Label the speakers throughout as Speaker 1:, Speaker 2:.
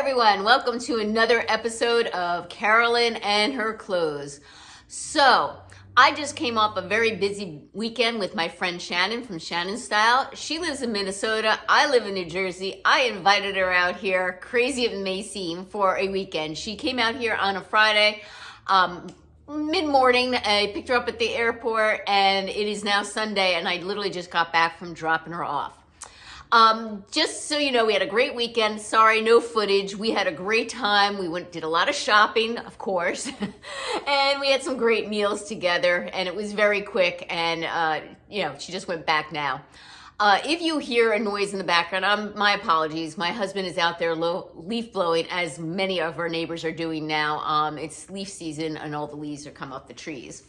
Speaker 1: everyone, welcome to another episode of Carolyn and her clothes. So I just came off a very busy weekend with my friend Shannon from Shannon Style. She lives in Minnesota, I live in New Jersey. I invited her out here, crazy it may seem, for a weekend. She came out here on a Friday, mid-morning. I picked her up at the airport and it is now Sunday and I literally just got back from dropping her off. Just so you know, we had a great weekend. Sorry, no footage. We had a great time. We did a lot of shopping, of course, and we had some great meals together, and it was very quick, and, she just went back now. If you hear a noise in the background, my apologies. My husband is out there leaf blowing, as many of our neighbors are doing now. It's leaf season, and all the leaves are coming off the trees.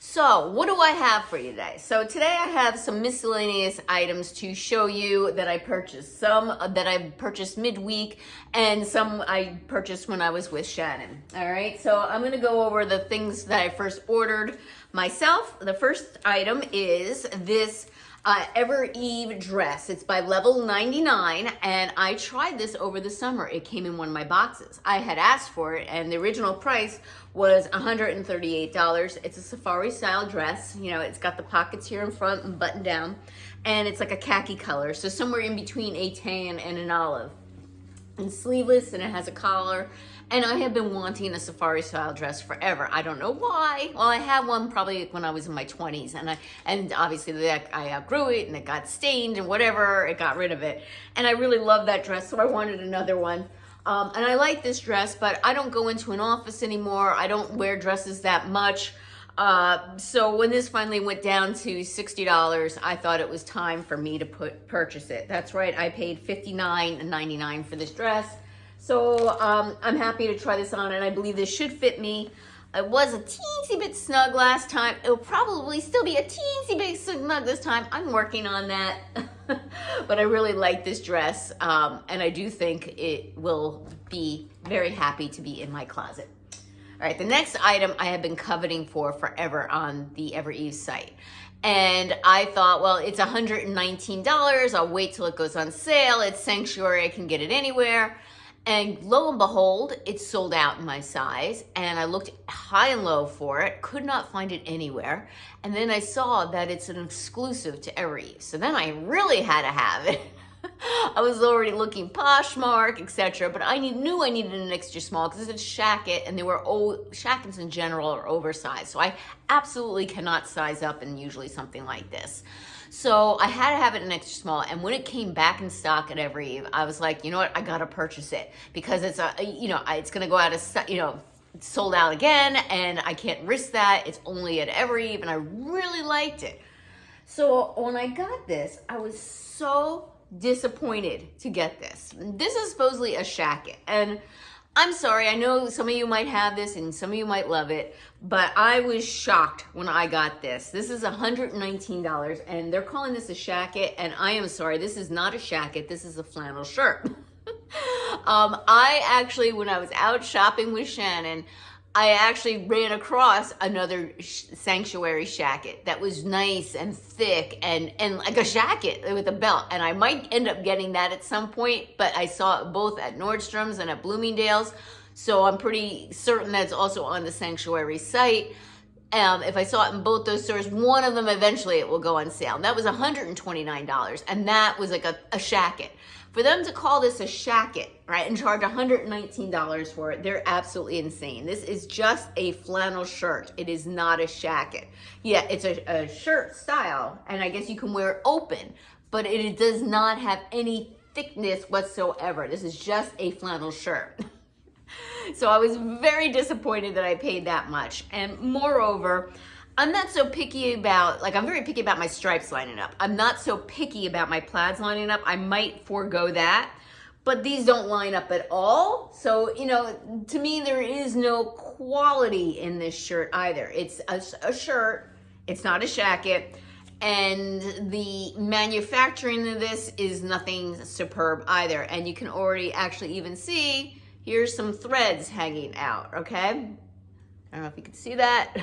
Speaker 1: So what do I have for you today? So today I have some miscellaneous items to show you that I purchased. Some that I purchased midweek and some I purchased when I was with Shannon. All right, so I'm gonna go over the things that I first ordered myself. The first item is this Evereve dress. It's by Level 99 and I tried this over the summer. It came in one of my boxes. I had asked for it and the original price was $138. It's a safari style dress. You know, it's got the pockets here in front and buttoned down, and it's like a khaki color, so somewhere in between a tan and an olive. And sleeveless, and it has a collar. And I have been wanting a safari style dress forever. I don't know why. Well, I had one probably when I was in my 20s, and obviously I outgrew it and it got stained and whatever, it got rid of it. And I really love that dress, so I wanted another one. And I like this dress, but I don't go into an office anymore. I don't wear dresses that much. So when this finally went down to $60, I thought it was time for me to purchase it. That's right, I paid $59.99 for this dress. So I'm happy to try this on, and I believe this should fit me. It was a teensy bit snug last time. It'll probably still be a teensy bit snug this time. I'm working on that. But I really like this dress, and I do think it will be very happy to be in my closet. All right, the next item I have been coveting for forever on the Evereve site. And I thought, well, it's $119. I'll wait till it goes on sale. It's Sanctuary, I can get it anywhere. And lo and behold, it's sold out in my size. And I looked high and low for it, could not find it anywhere. And then I saw that it's an exclusive to Evereve. So then I really had to have it. I was already looking Poshmark, etc. But I knew I needed an extra small because it's a shacket, and shackets in general are oversized. So I absolutely cannot size up in usually something like this. So I had to have it in extra small, and when it came back in stock at Evereve, I was like, you know what, I gotta purchase it because it's it's gonna go out of, it's sold out again, and I can't risk that. It's only at Evereve, and I really liked it. So when I got this, I was so disappointed to get this. This is supposedly a shacket, and I'm sorry, I know some of you might have this and some of you might love it, but I was shocked when I got this. This is $119 and they're calling this a shacket, and I am sorry, this is not a shacket, this is a flannel shirt. I actually, when I was out shopping with Shannon, I actually ran across another Sanctuary shacket that was nice and thick and like a shacket with a belt. And I might end up getting that at some point, but I saw it both at Nordstrom's and at Bloomingdale's. So I'm pretty certain that's also on the Sanctuary site. If I saw it in both those stores, one of them eventually it will go on sale. And that was $129, and that was like a shacket. For them to call this a shacket, right, and charge $119 for it, they're absolutely insane. This is just a flannel shirt. It is not a shacket. Yeah, it's a shirt style, and I guess you can wear it open, but it does not have any thickness whatsoever. This is just a flannel shirt. So I was very disappointed that I paid that much. And moreover, I'm not so picky about, I'm very picky about my stripes lining up. I'm not so picky about my plaids lining up. I might forego that, but these don't line up at all. So, to me, there is no quality in this shirt either. It's a shirt, it's not a shacket, and the manufacturing of this is nothing superb either. And you can already actually even see, here's some threads hanging out, okay? I don't know if you can see that.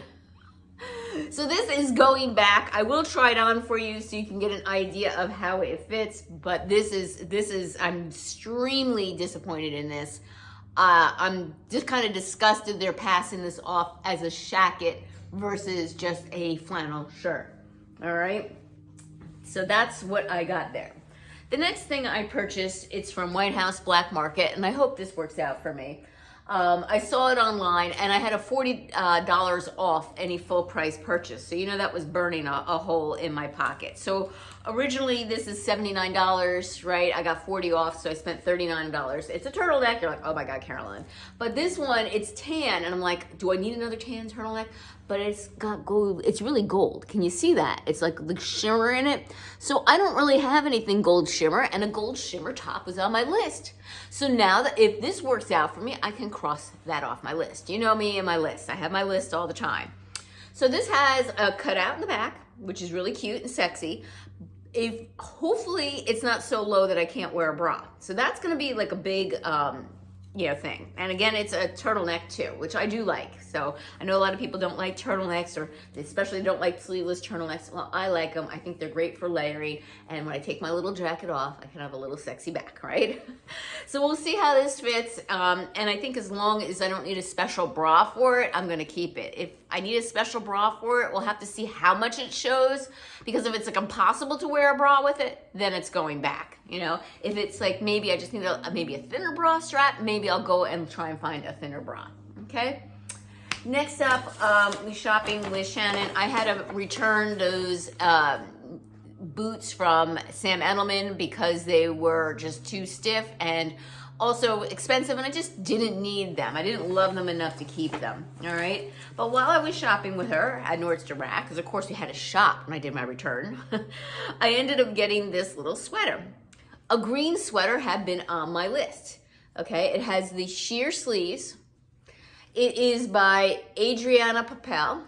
Speaker 1: So this is going back. I will try it on for you so you can get an idea of how it fits, but this is, I'm extremely disappointed in this. I'm just kind of disgusted they're passing this off as a shacket versus just a flannel shirt. All right. So that's what I got there. The next thing I purchased, it's from White House Black Market, and I hope this works out for me. I saw it online, and I had a $40 off any full price purchase. So, you know, that was burning a hole in my pocket. So originally this is $79, right? I got 40 off, so I spent $39. It's a turtleneck. You're like, oh my God, Caroline. But this one, it's tan, and I'm like, do I need another tan turtleneck? But it's got gold. It's really gold. Can you see that? It's like the shimmer in it. So I don't really have anything gold shimmer, and a gold shimmer top was on my list. So now that if this works out for me, I can cross that off my list. You know me and my list. I have my list all the time. So this has a cutout in the back, which is really cute and sexy. Hopefully it's not so low that I can't wear a bra. So that's gonna be like a big thing. And again, it's a turtleneck too, which I do like. So I know a lot of people don't like turtlenecks, or they especially don't like sleeveless turtlenecks. Well, I like them. I think they're great for layering. And when I take my little jacket off, I can have a little sexy back, right? So we'll see how this fits. And I think as long as I don't need a special bra for it, I'm gonna keep it. If I need a special bra for it, we'll have to see how much it shows, because if it's like impossible to wear a bra with it, then it's going back. You know, if it's like maybe I just need maybe a thinner bra strap, maybe I'll go and try and find a thinner bra. Okay. Next up, shopping with Shannon. I had to return those boots from Sam Edelman because they were just too stiff and also expensive, and I just didn't need them. I didn't love them enough to keep them, all right? But while I was shopping with her at Nordstrom, because of course we had to shop when I did my return, I ended up getting this little sweater. A green sweater had been on my list, okay? It has the sheer sleeves. It is by Adriana Papel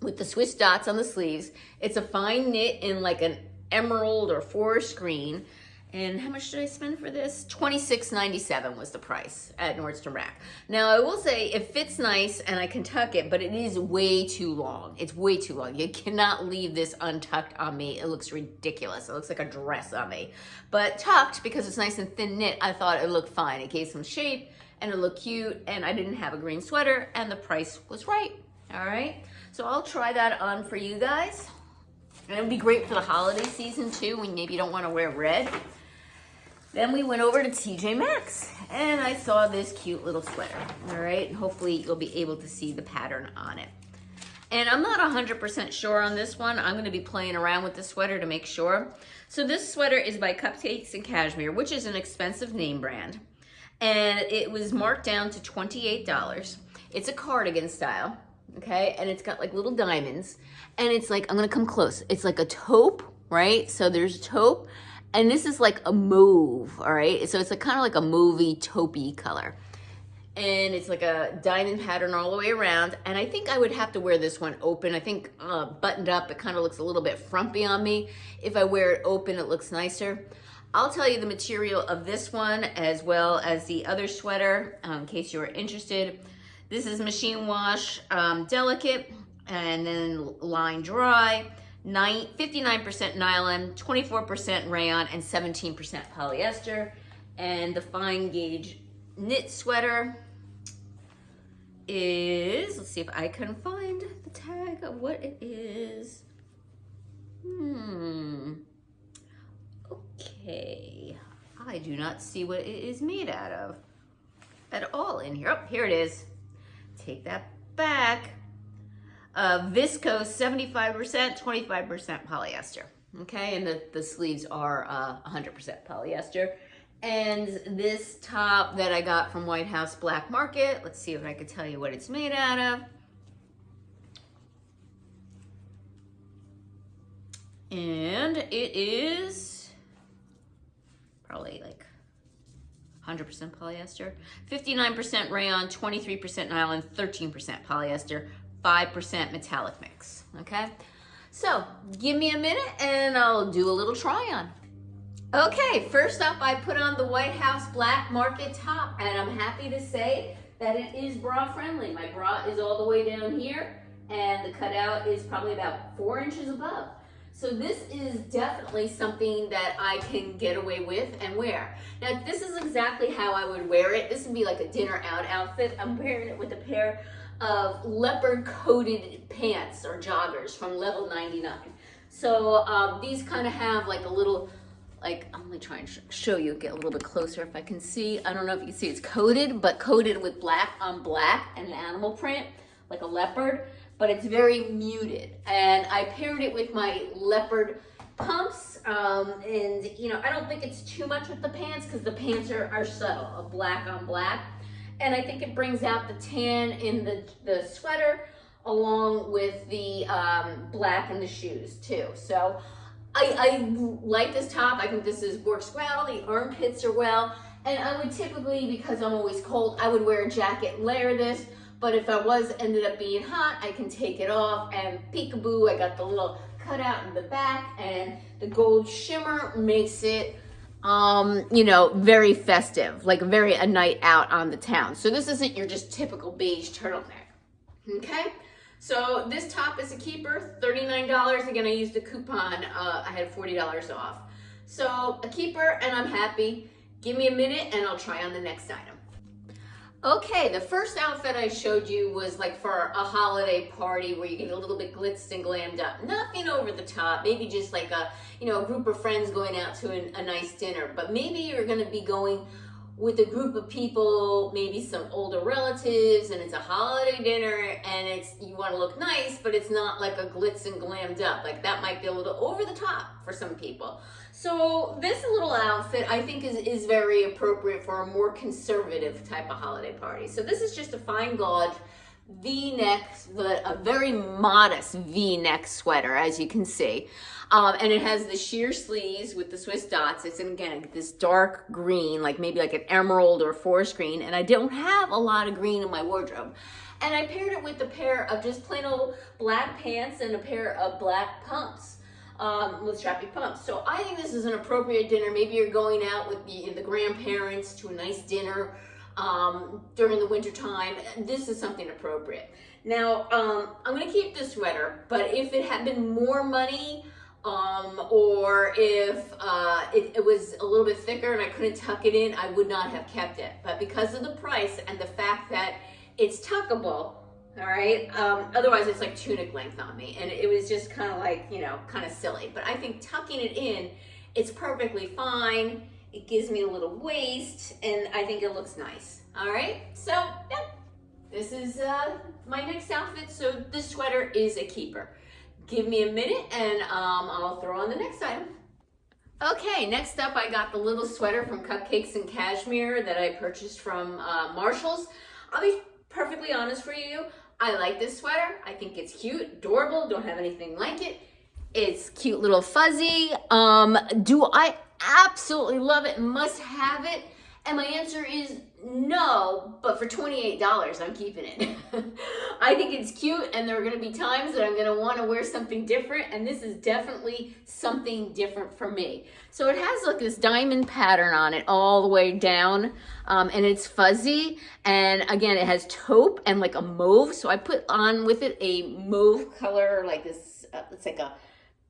Speaker 1: with the Swiss dots on the sleeves. It's a fine knit in like an emerald or forest green. And how much did I spend for this? $26.97 was the price at Nordstrom Rack. Now, I will say it fits nice and I can tuck it, but it is way too long. It's way too long. You cannot leave this untucked on me. It looks ridiculous. It looks like a dress on me. But tucked, because it's nice and thin knit, I thought it looked fine. It gave some shape and it looked cute, and I didn't have a green sweater, and the price was right. All right? So I'll try that on for you guys. And it would be great for the holiday season too, when maybe you don't want to wear red. Then we went over to TJ Maxx, and I saw this cute little sweater, all right? Hopefully you'll be able to see the pattern on it. And I'm not 100% sure on this one. I'm gonna be playing around with the sweater to make sure. So this sweater is by Cupakes Cashmere, which is an expensive name brand. And it was marked down to $28. It's a cardigan style, okay? And it's got like little diamonds. And it's like, I'm gonna come close. It's like a taupe, right? So there's a taupe. And this is like a mauve, all right? So it's like kind of like a mauvey, taupey color. And it's like a diamond pattern all the way around. And I think I would have to wear this one open. I think buttoned up, it kind of looks a little bit frumpy on me. If I wear it open, it looks nicer. I'll tell you the material of this one as well as the other sweater in case you're interested. This is machine wash, delicate, and then line dry. 59% nylon, 24% rayon, and 17% polyester. And the fine gauge knit sweater is, let's see if I can find the tag of what it is. Okay, I do not see what it is made out of at all in here. Oh, here it is. Take that back. Viscose 75%, 25% polyester. Okay, and the sleeves are 100% polyester. And this top that I got from White House Black Market, let's see if I could tell you what it's made out of. And it is probably like 100% polyester, 59% rayon, 23% nylon, 13% polyester, 5% metallic mix, okay? So give me a minute and I'll do a little try on. Okay, first up, I put on the White House Black Market top, and I'm happy to say that it is bra friendly. My bra is all the way down here, and the cutout is probably about 4 inches above. So this is definitely something that I can get away with and wear. Now this is exactly how I would wear it. This would be like a dinner out outfit. I'm wearing it with a pair of leopard coated pants or joggers from Level 99. So these kind of have like a little, like, I'm gonna try and show you, get a little bit closer if I can see. I don't know if you can see, it's coated, but coated with black on black and an animal print, like a leopard, but it's very muted. And I paired it with my leopard pumps, and you know, I don't think it's too much with the pants because the pants are subtle, a black on black. And I think it brings out the tan in the sweater along with the black in the shoes too. So I like this top. I think this works well. The armpits are well. And I would typically, because I'm always cold, I would wear a jacket and layer this. But if I ended up being hot, I can take it off and peekaboo, I got the little cutout in the back, and the gold shimmer makes it, you know, very festive, like a night out on the town. So this isn't your just typical beige turtleneck, okay? So this top is a keeper, $39. Again, I used a coupon, I had $40 off. So a keeper, and I'm happy. Give me a minute and I'll try on the next item. Okay, the first outfit I showed you was like for a holiday party where you get a little bit glitzed and glammed up. Nothing over the top, maybe just like a, you know, a group of friends going out to a nice dinner. But maybe you're gonna be going with a group of people, maybe some older relatives, and it's a holiday dinner, and you wanna look nice, but it's not like a glitz and glammed up. Like that might be a little over the top for some people. So this little outfit I think is very appropriate for a more conservative type of holiday party. So this is just a fine gauge V-neck, a very modest V-neck sweater, as you can see. And it has the sheer sleeves with the Swiss dots. It's, again, this dark green, like maybe like an emerald or forest green. And I don't have a lot of green in my wardrobe. And I paired it with a pair of just plain old black pants and a pair of black pumps. With strappy pumps. So I think this is an appropriate dinner. Maybe you're going out with the grandparents to a nice dinner during the winter time. This is something appropriate. Now, I'm going to keep this sweater, but if it had been more money, or if it was a little bit thicker and I couldn't tuck it in, I would not have kept it. But because of the price and the fact that it's tuckable, all right, otherwise it's like tunic length on me, and it was just kind of like, you know, kind of silly. But I think tucking it in, it's perfectly fine. It gives me a little waist, and I think it looks nice. All right, so yeah, this is my next outfit. So this sweater is a keeper. Give me a minute and I'll throw on the next item. Okay, next up I got the little sweater from Cupakes Cashmere that I purchased from Marshall's. I'll be perfectly honest for you, I like this sweater. I think it's cute, adorable, don't have anything like it. It's cute, little fuzzy. Do I absolutely love it, must have it? And my answer is no, but for $28, I'm keeping it. I think it's cute, and there are gonna be times that I'm gonna wanna wear something different, and this is definitely something different for me. So it has like this diamond pattern on it all the way down, and it's fuzzy, and again, it has taupe and like a mauve, so I put on with it a mauve color, like this, it's like a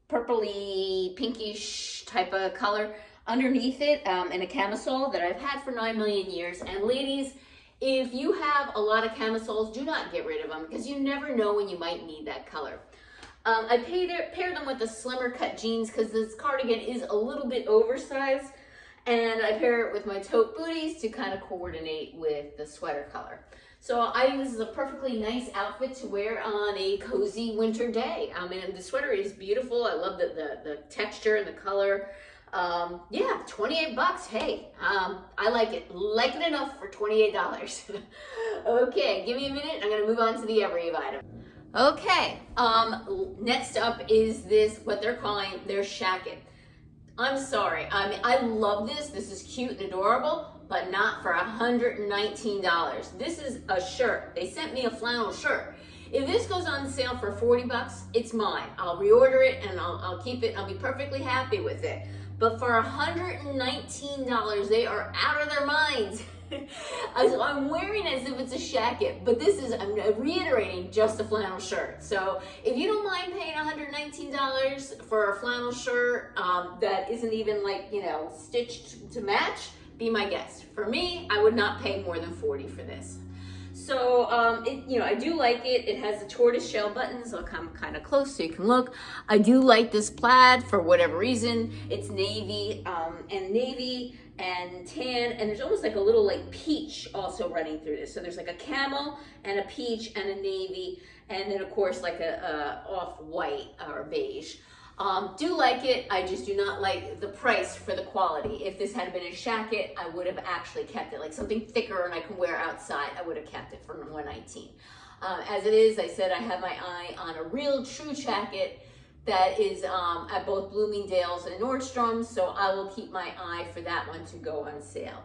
Speaker 1: purpley, pinkish type of color. Underneath it, in a camisole that I've had for 9 million years. And ladies, if you have a lot of camisoles, do not get rid of them, because you never know when you might need that color. I paired them with the slimmer cut jeans because this cardigan is a little bit oversized, and I pair it with my taupe booties to kind of coordinate with the sweater color. So I think this is a perfectly nice outfit to wear on a cozy winter day. I mean, the sweater is beautiful. I love the texture and the color. Yeah, 28 bucks. Hey, I like it enough for $28. Okay, give me a minute. I'm gonna move on to the Evereve item. Okay, next up is this, what they're calling their shacket. I'm sorry, I mean, I love this. This is cute and adorable, but not for $119. This is a shirt. They sent me a flannel shirt. If this goes on sale for 40 bucks, it's mine. I'll reorder it and I'll keep it. I'll be perfectly happy with it. But for $119, they are out of their minds. I'm wearing it as if it's a shacket, but this is, I'm reiterating, just a flannel shirt. So if you don't mind paying $119 for a flannel shirt that isn't even like, you know, stitched to match, be my guest. For me, I would not pay more than $40 for this. So, you know, I do like it. It has the tortoise shell buttons. I'll come kind of close so you can look. I do like this plaid for whatever reason. It's navy and tan, and there's almost like a little like peach also running through this. So there's like a camel and a peach and a navy, and then of course like a off-white or beige. Do like it. I just do not like the price for the quality. If this had been a shacket, I would have actually kept it. Like something thicker and I can wear outside, I would have kept it for $119. As it is, I said I have my eye on a real true shacket that is at both Bloomingdale's and Nordstrom, so I will keep my eye for that one to go on sale.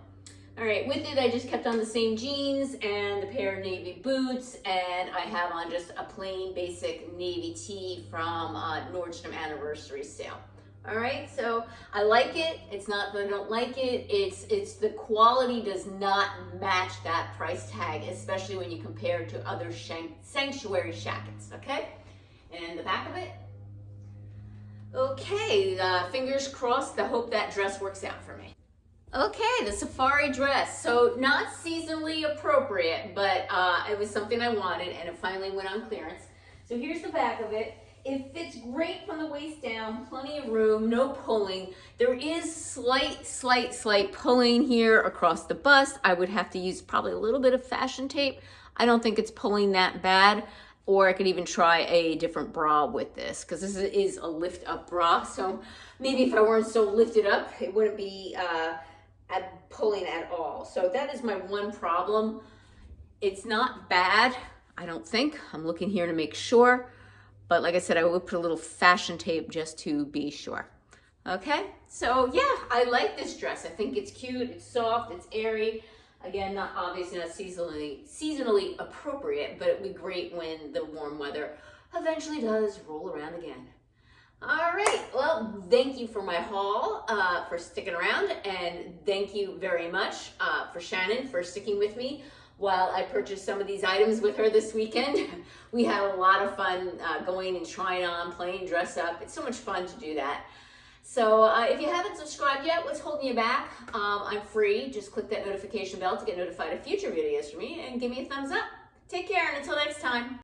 Speaker 1: All right, with it, I just kept on the same jeans and a pair of navy boots, and I have on just a plain basic navy tee from Nordstrom anniversary sale. All right, so I like it. It's not that I don't like it. It's the quality does not match that price tag, especially when you compare it to other sanctuary shackets, okay? And the back of it. Okay, fingers crossed. I hope that dress works out for me. Okay, the safari dress. So not seasonally appropriate, but it was something I wanted and it finally went on clearance. So here's the back of it. It fits great from the waist down, plenty of room, no pulling. There is slight pulling here across the bust. I would have to use probably a little bit of fashion tape. I don't think it's pulling that bad. Or I could even try a different bra with this because this is a lift up bra. So maybe if I weren't so lifted up, it wouldn't be pulling at all. So that is my one problem. It's not bad, I don't think. I'm looking here to make sure. But like I said, I would put a little fashion tape just to be sure. Okay, so yeah, I like this dress. I think it's cute, it's soft, it's airy. Again, not obviously not seasonally appropriate, but it would be great when the warm weather eventually does roll around again. All right, well, thank you for my haul, for sticking around, and thank you very much for Shannon for sticking with me while I purchased some of these items with her this weekend. We had a lot of fun going and trying on, playing dress up. It's so much fun to do that. So if you haven't subscribed yet, what's holding you back? I'm free. Just click that notification bell to get notified of future videos from me and give me a thumbs up. Take care, and until next time.